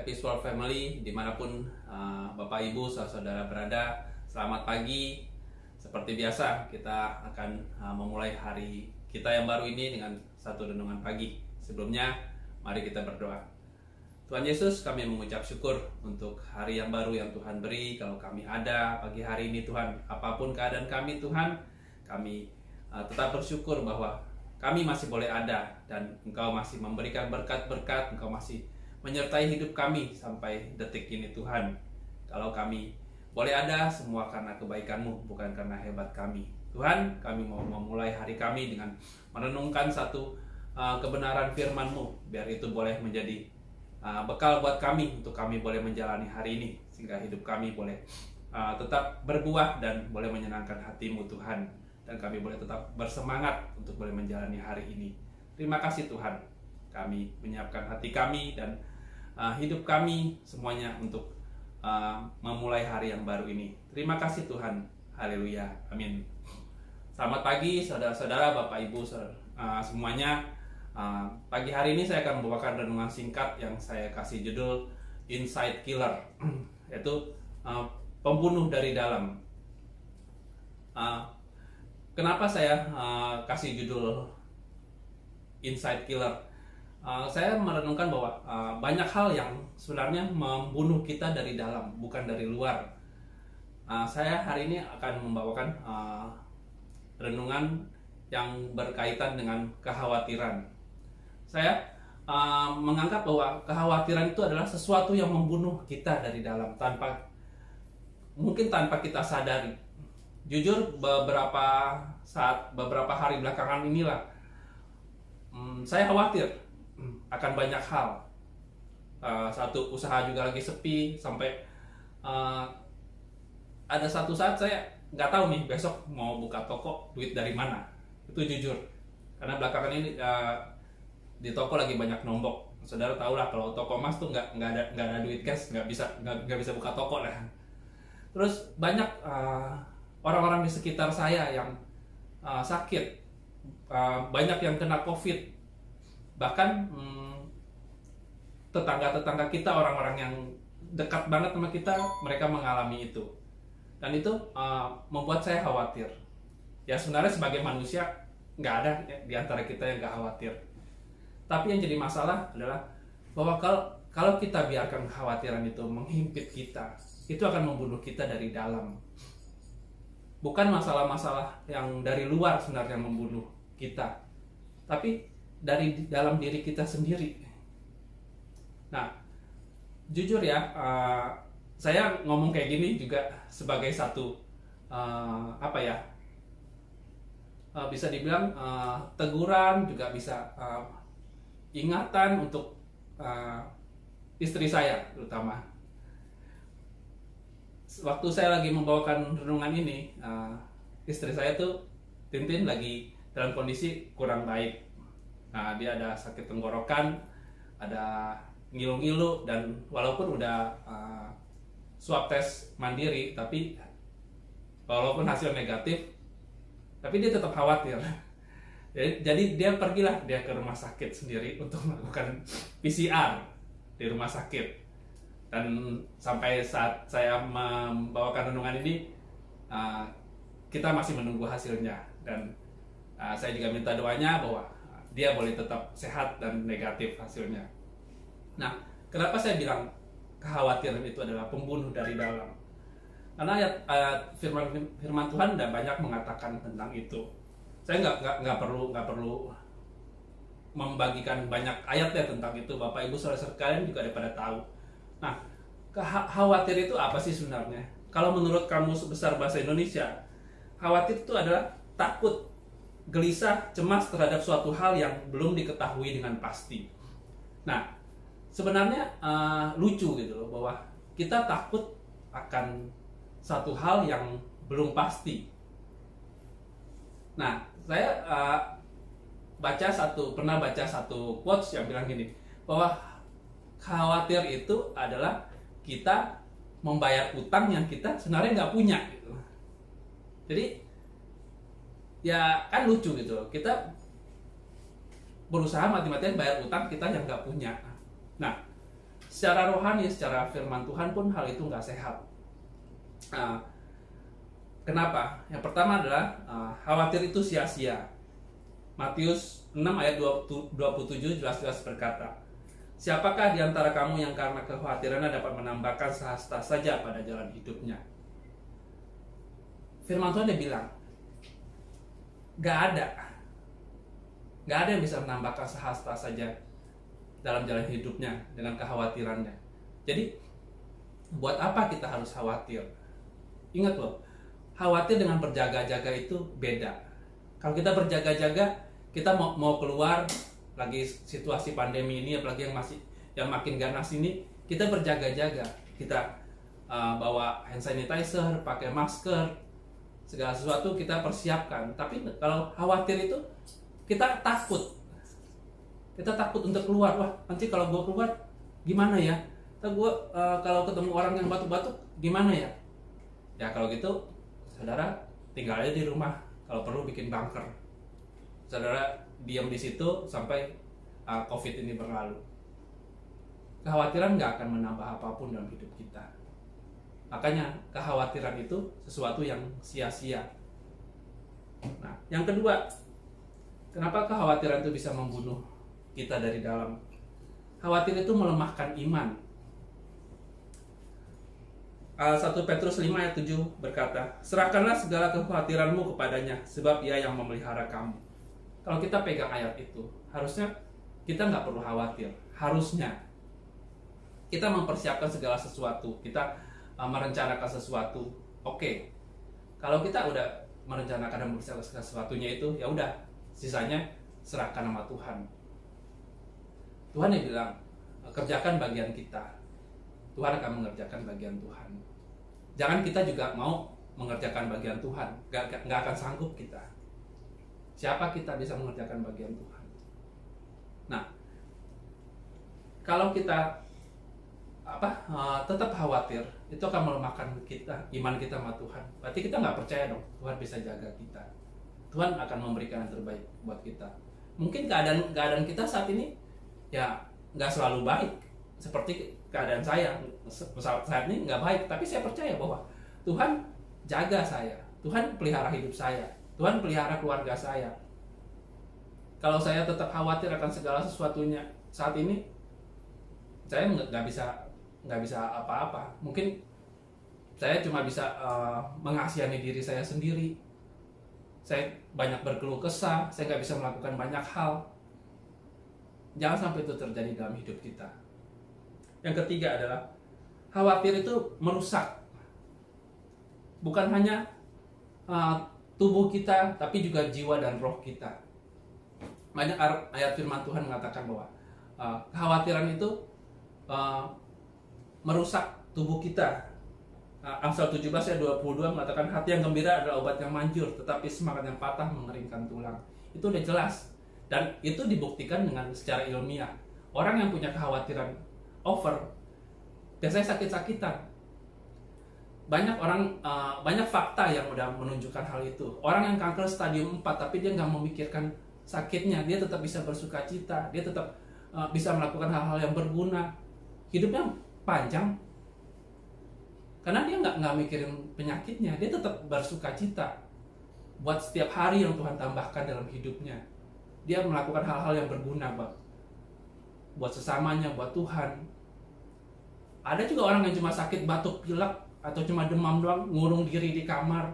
Visual Family dimanapun Bapak Ibu saudara berada, selamat pagi. Seperti biasa kita akan memulai hari kita yang baru ini dengan satu renungan pagi. Sebelumnya mari kita berdoa. Tuhan Yesus, kami mengucap syukur untuk hari yang baru yang Tuhan beri. Kalau kami ada pagi hari ini Tuhan, apapun keadaan kami Tuhan, kami tetap bersyukur bahwa kami masih boleh ada dan Engkau masih memberikan berkat-berkat, Engkau masih menyertai hidup kami sampai detik ini Tuhan. Kalau kami boleh ada, semua karena kebaikan-Mu, bukan karena hebat kami. Tuhan, kami mau memulai hari kami dengan merenungkan satu kebenaran firman-Mu, biar itu boleh menjadi bekal buat kami, untuk kami boleh menjalani hari ini, sehingga hidup kami boleh tetap berbuah dan boleh menyenangkan hati-Mu Tuhan. Dan kami boleh tetap bersemangat untuk boleh menjalani hari ini. Terima kasih Tuhan, kami menyiapkan hati kami dan hidup kami semuanya untuk memulai hari yang baru ini. Terima kasih Tuhan. Haleluya. Amin. Selamat pagi saudara-saudara, Bapak Ibu semuanya. Pagi hari ini saya akan membawakan renungan singkat yang saya kasih judul Inside Killer, yaitu pembunuh dari dalam. Kenapa saya kasih judul Inside Killer? Saya merenungkan bahwa banyak hal yang sebenarnya membunuh kita dari dalam, bukan dari luar. Saya hari ini akan membawakan renungan yang berkaitan dengan kekhawatiran. Saya menganggap bahwa kekhawatiran itu adalah sesuatu yang membunuh kita dari dalam, mungkin tanpa kita sadari. Jujur, beberapa hari belakangan inilah saya khawatir akan banyak hal. Satu, usaha juga lagi sepi, sampai ada satu saat saya nggak tahu nih besok mau buka toko, duit dari mana. Itu jujur, karena belakangan ini di toko lagi banyak nombok. Saudara tahu lah, kalau toko emas tuh nggak ada duit cash, nggak bisa buka toko lah. Terus banyak orang-orang di sekitar saya yang sakit, banyak yang kena COVID. Bahkan tetangga-tetangga kita, orang-orang yang dekat banget sama kita, mereka mengalami itu. Dan itu membuat saya khawatir. Ya sebenarnya sebagai manusia nggak ada di antara kita yang nggak khawatir. Tapi yang jadi masalah adalah bahwa kalau kita biarkan kekhawatiran itu menghimpit kita, itu akan membunuh kita dari dalam. Bukan masalah-masalah yang dari luar sebenarnya yang membunuh kita, tapi dari dalam diri kita sendiri. Nah, jujur ya, saya ngomong kayak gini juga sebagai satu bisa dibilang teguran, juga bisa ingatan untuk istri saya terutama. Waktu saya lagi membawakan renungan ini, istri saya tuh Tintin lagi dalam kondisi kurang baik. Nah, dia ada sakit tenggorokan, ada ngilu-ngilu, dan walaupun udah swab tes mandiri, tapi walaupun hasil negatif, tapi dia tetap khawatir. Jadi dia pergilah ke rumah sakit sendiri untuk melakukan PCR di rumah sakit. Dan sampai saat saya membawakan renungan ini, kita masih menunggu hasilnya. Dan saya juga minta doanya bahwa dia boleh tetap sehat dan negatif hasilnya. Nah, kenapa saya bilang kekhawatiran itu adalah pembunuh dari dalam? Karena ayat firman Tuhan udah banyak mengatakan tentang itu. Saya nggak perlu membagikan banyak ayat ya tentang itu. Bapak Ibu saudara sekalian juga pada tahu. Nah, khawatir itu apa sih sebenarnya? Kalau menurut Kamus Besar Bahasa Indonesia, khawatir itu adalah takut, gelisah, cemas terhadap suatu hal yang belum diketahui dengan pasti. Nah, sebenarnya lucu gitu loh, bahwa kita takut akan satu hal yang belum pasti. Nah, saya pernah baca satu quotes yang bilang gini, bahwa khawatir itu adalah kita membayar utang yang kita sebenarnya nggak punya gitu. Jadi ya kan lucu gitu loh, kita berusaha mati-matian bayar utang kita yang nggak punya. Nah, secara rohani, secara firman Tuhan pun hal itu nggak sehat. Kenapa? Yang pertama adalah khawatir itu sia-sia. Matius 6 ayat 27 jelas-jelas berkata, siapakah di antara kamu yang karena kekhawatirannya dapat menambahkan sehasta saja pada jalan hidupnya? Firman Tuhan dia bilang, gak ada yang bisa menambahkan sehasta saja dalam jalan hidupnya dengan kekhawatirannya. Jadi buat apa kita harus khawatir? Ingat loh, khawatir dengan berjaga-jaga itu beda. Kalau kita berjaga-jaga, kita mau keluar lagi situasi pandemi ini, apalagi yang makin ganas ini, kita berjaga-jaga. Kita bawa hand sanitizer, pakai masker, segala sesuatu kita persiapkan. Tapi kalau khawatir itu kita takut. Kita takut untuk keluar. Wah, nanti kalau gue keluar gimana ya? Gue kalau ketemu orang yang batuk-batuk gimana ya? Ya kalau gitu, saudara tinggal aja di rumah. Kalau perlu bikin bunker. Saudara diam di situ sampai COVID ini berlalu. Kekhawatiran nggak akan menambah apapun dalam hidup kita. Makanya kekhawatiran itu sesuatu yang sia-sia. Nah, yang kedua, kenapa kekhawatiran itu bisa membunuh kita dari dalam? Khawatir itu melemahkan iman. 1 Petrus 5 ayat 7 berkata, serahkanlah segala kekhawatiranmu kepadanya, sebab ia yang memelihara kamu. Kalau kita pegang ayat itu, harusnya kita nggak perlu khawatir. Harusnya kita mempersiapkan segala sesuatu, kita merencanakan sesuatu. Oke. Kalau kita udah merencanakan dan mempersiapkan sesuatunya itu, ya udah, sisanya serahkan sama Tuhan. Tuhan yang bilang, kerjakan bagian kita. Tuhan akan mengerjakan bagian Tuhan. Jangan kita juga mau mengerjakan bagian Tuhan. Gak akan sanggup kita. Siapa kita bisa mengerjakan bagian Tuhan? Nah, kalau kita tetap khawatir, itu akan melemahkan kita, iman kita sama Tuhan. Berarti kita nggak percaya dong Tuhan bisa jaga kita. Tuhan akan memberikan yang terbaik buat kita. Mungkin keadaan kita saat ini ya nggak selalu baik seperti keadaan saya saat ini nggak baik, tapi saya percaya bahwa Tuhan jaga saya, Tuhan pelihara hidup saya, Tuhan pelihara keluarga saya. Kalau saya tetap khawatir akan segala sesuatunya saat ini, saya nggak bisa apa-apa. Mungkin saya cuma bisa mengasihani diri saya sendiri. Saya banyak berkeluh kesah, saya nggak bisa melakukan banyak hal. Jangan sampai itu terjadi dalam hidup kita. Yang ketiga adalah khawatir itu merusak. Bukan hanya tubuh kita, tapi juga jiwa dan roh kita. Banyak ayat firman Tuhan mengatakan bahwa kekhawatiran itu merusak tubuh kita. Amsal 17 ayat 22 mengatakan hati yang gembira adalah obat yang manjur, tetapi semangat yang patah mengeringkan tulang. Itu udah jelas. Dan itu dibuktikan dengan secara ilmiah. Orang yang punya kekhawatiran over biasanya sakit-sakitan. Banyak fakta yang udah menunjukkan hal itu. Orang yang kanker stadium 4 tapi dia nggak memikirkan sakitnya, dia tetap bisa bersukacita, dia tetap bisa melakukan hal-hal yang berguna, hidupnya panjang karena dia nggak mikirin penyakitnya, dia tetap bersukacita buat setiap hari yang Tuhan tambahkan dalam hidupnya. Dia melakukan hal-hal yang berguna buat sesamanya, buat Tuhan. Ada juga orang yang cuma sakit batuk pilek atau cuma demam doang, ngurung diri di kamar.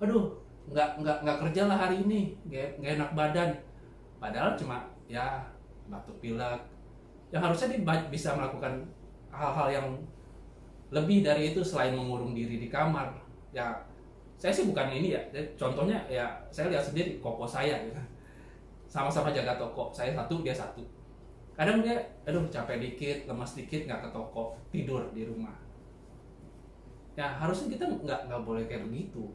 Aduh, nggak kerja lah hari ini, nggak enak badan. Padahal cuma ya batuk pilek. Yang harusnya dia bisa melakukan hal-hal yang lebih dari itu selain mengurung diri di kamar. Ya, saya sih bukan ini ya. Contohnya ya saya lihat sendiri koko saya. Ya. Sama-sama jaga toko, saya satu, dia satu. Kadang dia, aduh capek dikit, lemas dikit, nggak ke toko, tidur di rumah. Ya harusnya kita nggak boleh kayak begitu.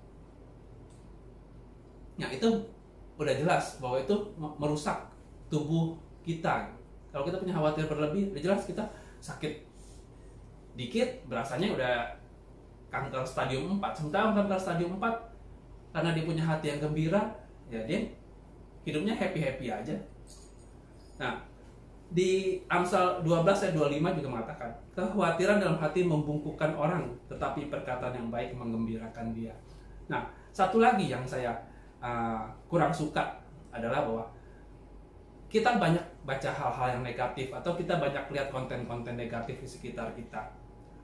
Ya itu udah jelas bahwa itu merusak tubuh kita. Kalau kita punya khawatir berlebih, udah jelas kita sakit dikit, berasanya udah kanker stadium 4. Sementara kanker stadium 4, karena dia punya hati yang gembira, ya dia hidupnya happy-happy aja. Nah, Di Amsal 12 ayat 25 juga mengatakan, kekhawatiran dalam hati membungkukkan orang, tetapi perkataan yang baik menggembirakan dia. Nah, satu lagi yang saya kurang suka adalah bahwa kita banyak baca hal-hal yang negatif, atau kita banyak lihat konten-konten negatif di sekitar kita.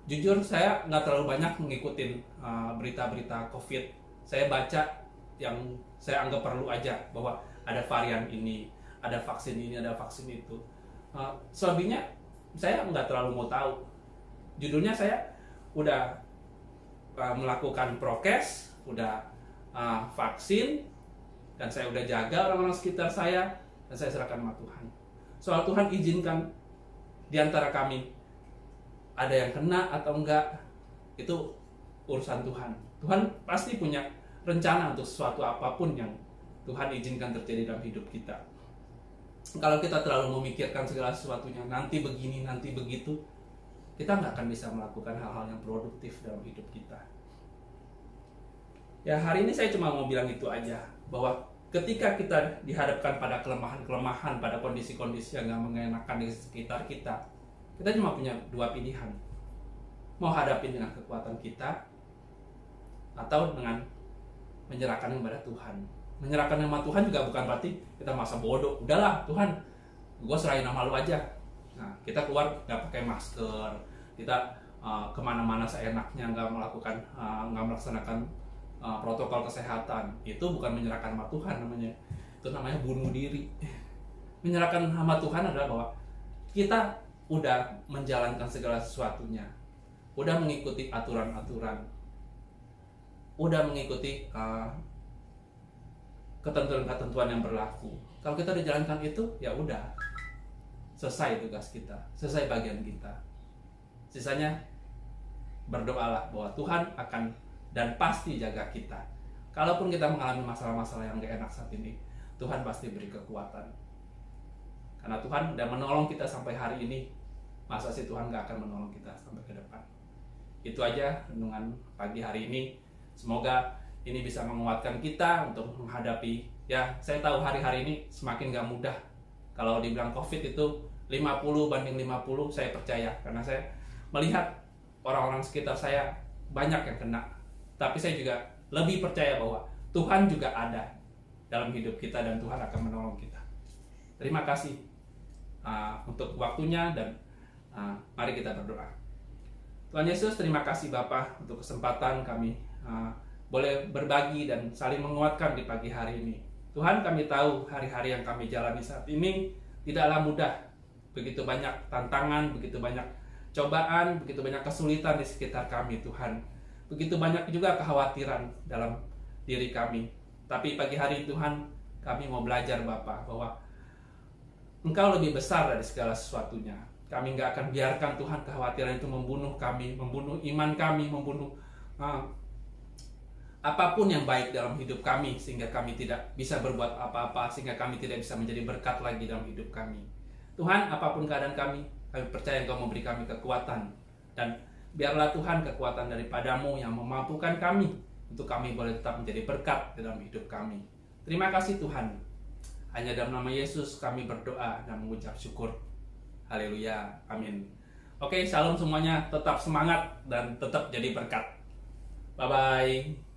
Jujur, saya nggak terlalu banyak mengikuti berita-berita COVID. Saya baca yang saya anggap perlu aja, bahwa ada varian ini, ada vaksin ini, ada vaksin itu. Selebihnya saya nggak terlalu mau tahu. Judulnya saya udah melakukan prokes, udah vaksin, dan saya udah jaga orang-orang sekitar saya, dan saya serahkan sama Tuhan. Soal Tuhan izinkan di antara kami ada yang kena atau enggak, itu urusan Tuhan. Tuhan pasti punya rencana untuk sesuatu apapun yang Tuhan izinkan terjadi dalam hidup kita. Kalau kita terlalu memikirkan segala sesuatunya, nanti begini, nanti begitu, kita nggak akan bisa melakukan hal-hal yang produktif dalam hidup kita. Ya, hari ini saya cuma mau bilang itu aja, bahwa ketika kita dihadapkan pada kelemahan-kelemahan, pada kondisi-kondisi yang nggak mengenakan di sekitar kita, kita cuma punya dua pilihan. Mau hadapin dengan kekuatan kita, atau dengan menyerahkan kepada Tuhan. Menyerahkan nama Tuhan juga bukan berarti kita masa bodoh. Udahlah Tuhan, gue serahin nama lu aja. Nah, kita keluar nggak pakai masker, kita kemana-mana seenaknya, nggak melaksanakan protokol kesehatan. Itu bukan menyerahkan nama Tuhan namanya. Itu namanya bunuh diri. Menyerahkan nama Tuhan adalah bahwa kita udah menjalankan segala sesuatunya, udah mengikuti aturan-aturan, udah mengikuti ketentuan-ketentuan yang berlaku. Kalau kita dijalankan itu, ya udah selesai tugas kita, selesai bagian kita. Sisanya berdoalah bahwa Tuhan akan dan pasti jaga kita. Kalaupun kita mengalami masalah-masalah yang gak enak saat ini, Tuhan pasti beri kekuatan. Karena Tuhan udah menolong kita sampai hari ini, masa sih Tuhan gak akan menolong kita sampai ke depan. Itu aja renungan pagi hari ini. Semoga ini bisa menguatkan kita untuk menghadapi, ya saya tahu hari-hari ini semakin gak mudah. Kalau dibilang COVID itu 50 banding 50, saya percaya. Karena saya melihat orang-orang sekitar saya banyak yang kena. Tapi saya juga lebih percaya bahwa Tuhan juga ada dalam hidup kita, dan Tuhan akan menolong kita. Terima kasih untuk waktunya, dan mari kita berdoa. Tuhan Yesus, terima kasih Bapa untuk kesempatan kami boleh berbagi dan saling menguatkan di pagi hari ini. Tuhan, kami tahu hari-hari yang kami jalani saat ini tidaklah mudah. Begitu banyak tantangan, begitu banyak cobaan, begitu banyak kesulitan di sekitar kami, Tuhan. Begitu banyak juga kekhawatiran dalam diri kami. Tapi pagi hari Tuhan, kami mau belajar Bapa bahwa Engkau lebih besar dari segala sesuatunya. Kami nggak akan biarkan Tuhan kekhawatiran itu membunuh kami, membunuh iman kami, membunuh apapun yang baik dalam hidup kami, sehingga kami tidak bisa berbuat apa-apa, sehingga kami tidak bisa menjadi berkat lagi dalam hidup kami. Tuhan, apapun keadaan kami percaya Engkau memberi kami kekuatan, dan biarlah Tuhan kekuatan daripadamu yang memampukan kami untuk kami boleh tetap menjadi berkat dalam hidup kami. Terima kasih Tuhan. Hanya dalam nama Yesus kami berdoa dan mengucap syukur. Haleluya, amin. Oke, shalom semuanya, tetap semangat dan tetap jadi berkat. Bye-bye.